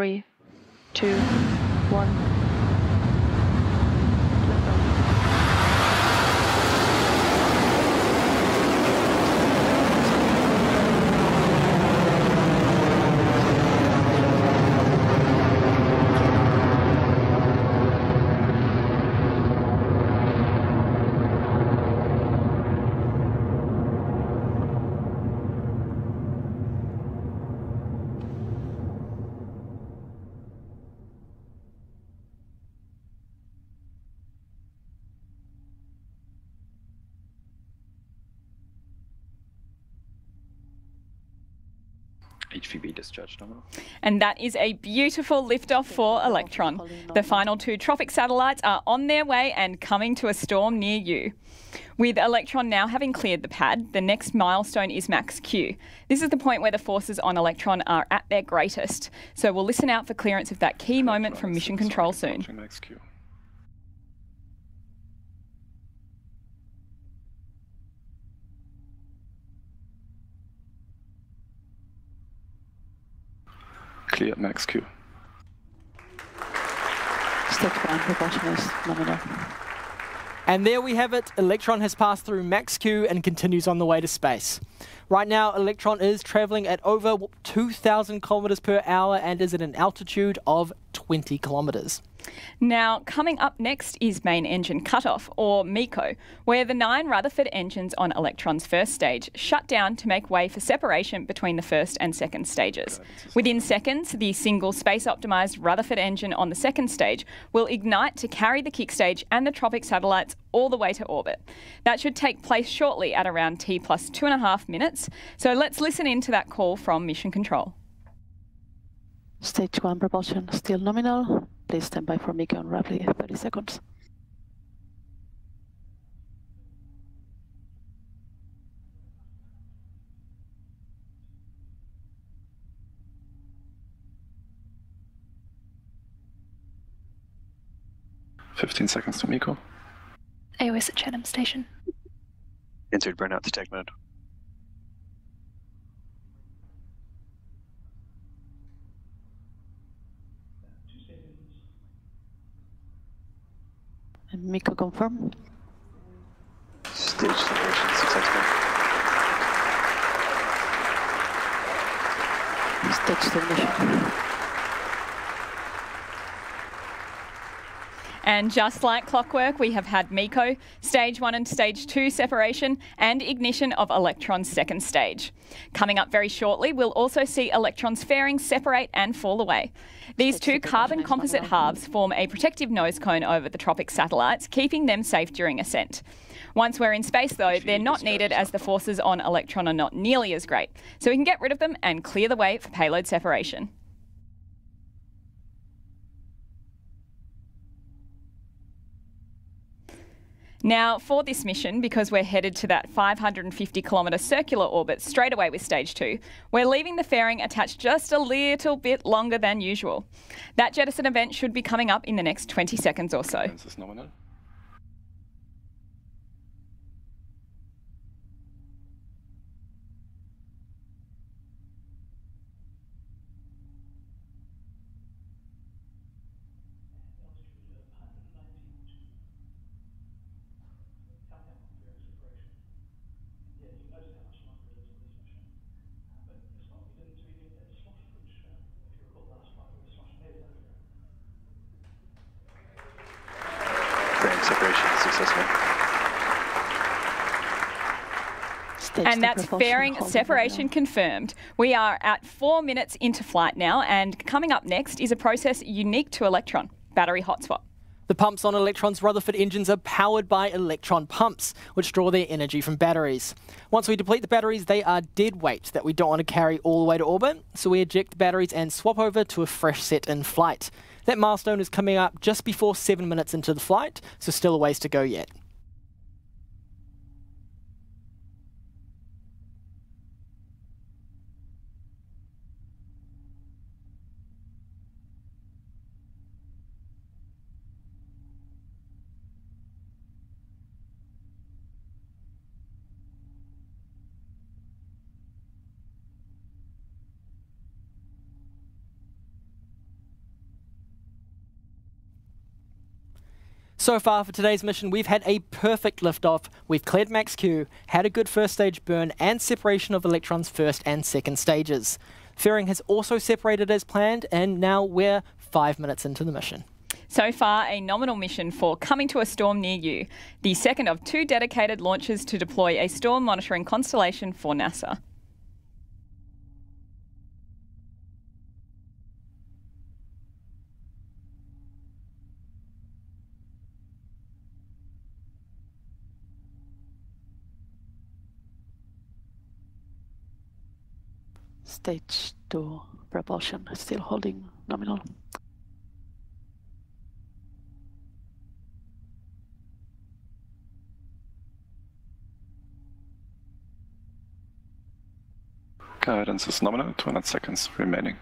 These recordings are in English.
3, 2, 1. HVB discharge nominal. And that is a beautiful liftoff for Electron. The final 2 TROPICS satellites are on their way and coming to a storm near you. With Electron now having cleared the pad, the next milestone is max Q. This is the point where the forces on Electron are at their greatest. So we'll listen out for clearance of that key moment from Mission Control soon. Max Q. Clear max Q. Stage 1 propulsion is nominal. And there we have it. Electron has passed through max Q and continues on the way to space. Right now, Electron is traveling at over 2,000 kilometers per hour and is at an altitude of 20 kilometers. Now, coming up next is main engine cutoff, or MECO, where the 9 Rutherford engines on Electron's first stage shut down to make way for separation between the first and second stages. Within seconds, the single space-optimised Rutherford engine on the second stage will ignite to carry the kick stage and the TROPICS satellites all the way to orbit. That should take place shortly at around T plus 2.5 minutes. So let's listen in to that call from Mission Control. Stage 1 propulsion still nominal. Please stand by for MECO in roughly 30 seconds. $15 seconds to MECO. AOS at Chatham Station. Entered burnout detect mode. And MECO confirmed. Stage separation successful. Stage termination. And just like clockwork, we have had MECO, Stage 1 and Stage 2 separation, and ignition of Electron's second stage. Coming up very shortly, we'll also see Electron's fairings separate and fall away. These 2 carbon composite halves form a protective nose cone over the TROPICS satellites, keeping them safe during ascent. Once we're in space, though, they're not needed as the forces on Electron are not nearly as great. So we can get rid of them and clear the way for payload separation. Now, for this mission, because we're headed to that 550-kilometre circular orbit straight away with Stage 2, we're leaving the fairing attached just a little bit longer than usual. That jettison event should be coming up in the next 20 seconds or so. Separation successful. And that's fairing separation confirmed. We are at 4 minutes into flight now, and coming up next is a process unique to Electron, battery hot swap. The pumps on Electron's Rutherford engines are powered by electron pumps, which draw their energy from batteries. Once we deplete the batteries, they are dead weight that we don't want to carry all the way to orbit, so we eject the batteries and swap over to a fresh set in flight. That milestone is coming up just before 7 minutes into the flight, so still a ways to go yet. So far for today's mission, we've had a perfect liftoff. We've cleared max Q, had a good first stage burn, and separation of electrons first and second stages. Fairing has also separated as planned, and now we're 5 minutes into the mission. So far, a nominal mission for Coming to a Storm Near You, the second of 2 dedicated launches to deploy a storm monitoring constellation for NASA. Stage 2 propulsion still holding nominal. Guidance is nominal, 200 seconds remaining.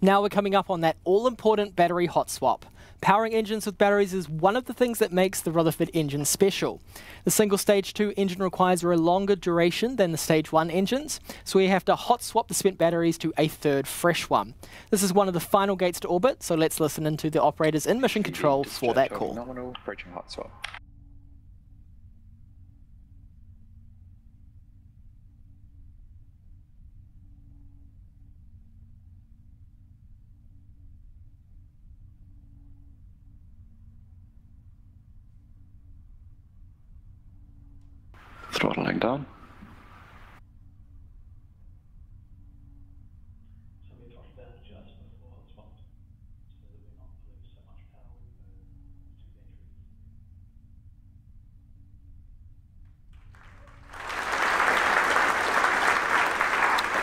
Now we're coming up on that all-important battery hot swap. Powering engines with batteries is one of the things that makes the Rutherford engine special. The single stage 2 engine requires a longer duration than the stage 1 engines, so we have to hot swap the spent batteries to a third fresh one. This is one of the final gates to orbit, so let's listen into the operators in mission control for that call. Nominal, approaching hot swap. Throttling down.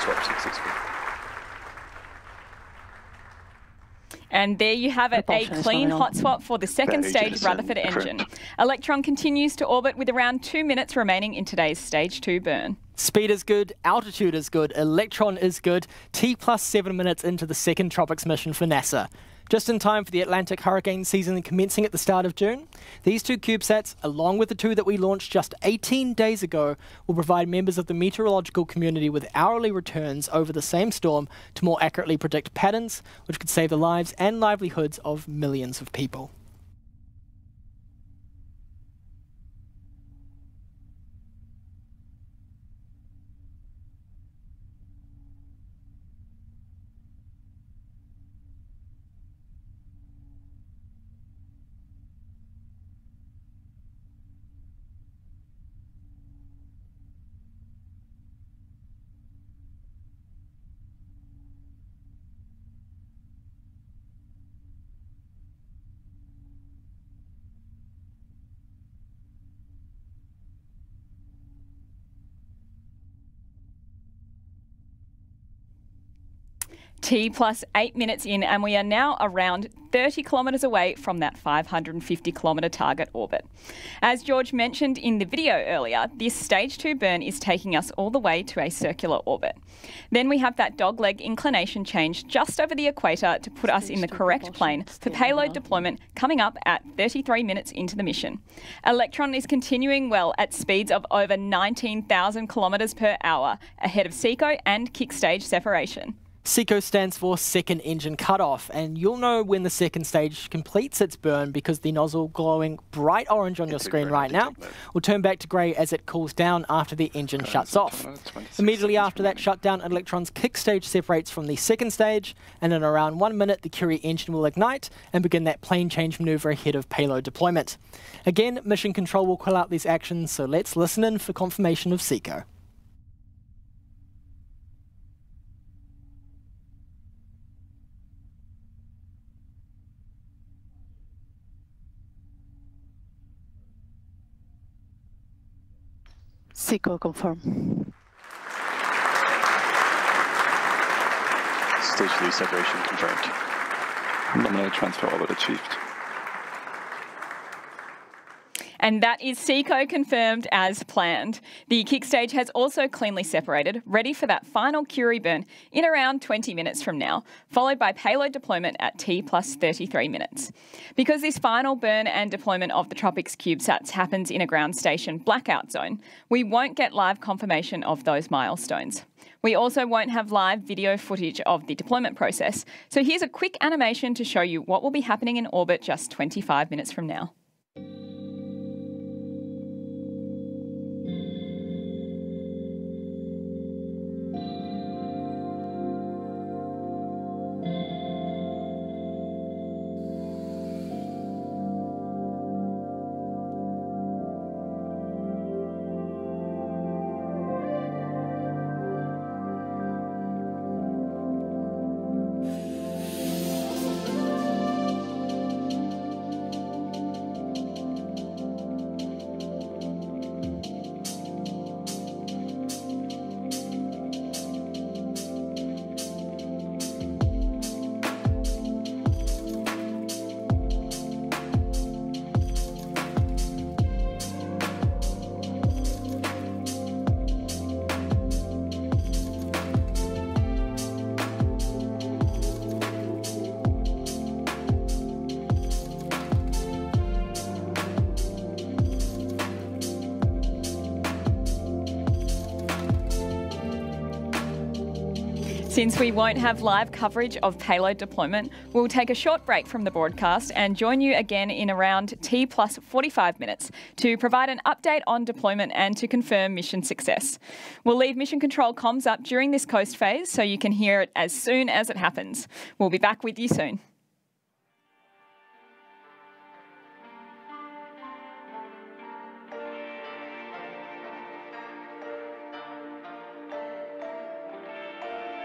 Swap successful. And there you have it, a Propulsion is clean nominal. hot swap for the second That stage engine is Rutherford engine. correct. Electron continues to orbit with around 2 minutes remaining in today's stage 2 burn. Speed is good, altitude is good, Electron is good, T plus 7 minutes into the second TROPICS mission for NASA. Just in time for the Atlantic hurricane season commencing at the start of June, these 2 CubeSats, along with the 2 that we launched just 18 days ago, will provide members of the meteorological community with hourly returns over the same storm to more accurately predict patterns, which could save the lives and livelihoods of millions of people. T plus 8 minutes in, and we are now around 30 kilometres away from that 550 kilometre target orbit. As George mentioned in the video earlier, this stage 2 burn is taking us all the way to a circular orbit. Then we have that dogleg inclination change just over the equator to put us in the correct plane for payload deployment coming up at 33 minutes into the mission. Electron is continuing well at speeds of over 19,000 kilometres per hour ahead of SECO and kick stage separation. SECO stands for second engine cutoff, and you'll know when the second stage completes its burn because the nozzle glowing bright orange on your screen right now will turn back to grey as it cools down after the engine shuts off. Immediately after that shutdown, Electron's kick stage separates from the second stage, and in around 1 minute the Curie engine will ignite and begin that plane change manoeuvre ahead of payload deployment. Again, mission control will call out these actions, so let's listen in for confirmation of SECO. SECO confirm. Stage 3 separation confirmed. Nominal transfer orbit achieved. And that is SECO confirmed as planned. The kick stage has also cleanly separated, ready for that final Curie burn in around 20 minutes from now, followed by payload deployment at T plus 33 minutes. Because this final burn and deployment of the TROPICS CubeSats happens in a ground station blackout zone, we won't get live confirmation of those milestones. We also won't have live video footage of the deployment process. So here's a quick animation to show you what will be happening in orbit just 25 minutes from now. Since we won't have live coverage of payload deployment, we'll take a short break from the broadcast and join you again in around T plus 45 minutes to provide an update on deployment and to confirm mission success. We'll leave mission control comms up during this coast phase so you can hear it as soon as it happens. We'll be back with you soon.